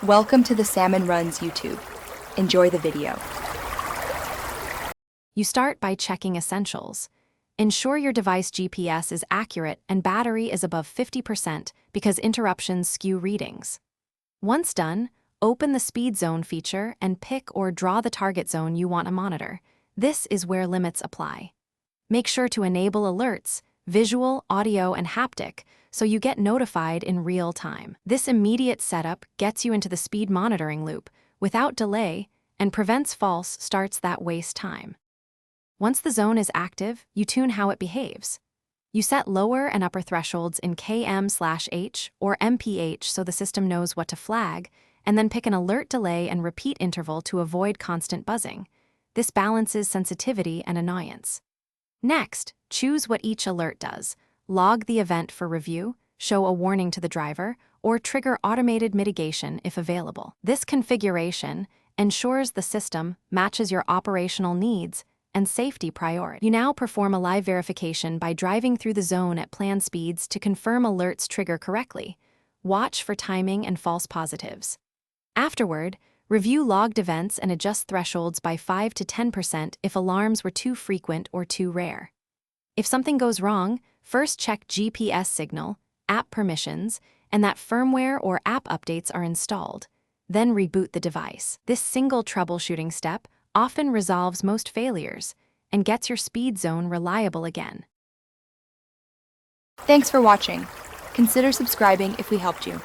Welcome to the Salmon Runs YouTube. Enjoy the video. You start by checking essentials. Ensure your device GPS is accurate and battery is above 50% because interruptions skew readings. Once done, open the speed zone feature and pick or draw the target zone you want to monitor. This is where limits apply. Make sure to enable alerts, visual, audio, and haptic, so you get notified in real time. This immediate setup gets you into the speed monitoring loop without delay and prevents false starts that waste time. Once the zone is active, you tune how it behaves. You set lower and upper thresholds in km/h or mph so the system knows what to flag, and then pick an alert delay and repeat interval to avoid constant buzzing. This balances sensitivity and annoyance. Next, choose what each alert does. Log the event for review, show a warning to the driver, or trigger automated mitigation if available. This configuration ensures the system matches your operational needs and safety priority. You now perform a live verification by driving through the zone at planned speeds to confirm alerts trigger correctly. Watch for timing and false positives. Afterward, review logged events and adjust thresholds by 5 to 10% if alarms were too frequent or too rare. If something goes wrong, first check GPS signal, app permissions, and that firmware or app updates are installed. Then reboot the device. This single troubleshooting step often resolves most failures and gets your speed zone reliable again. Thanks for watching. Consider subscribing if we helped you.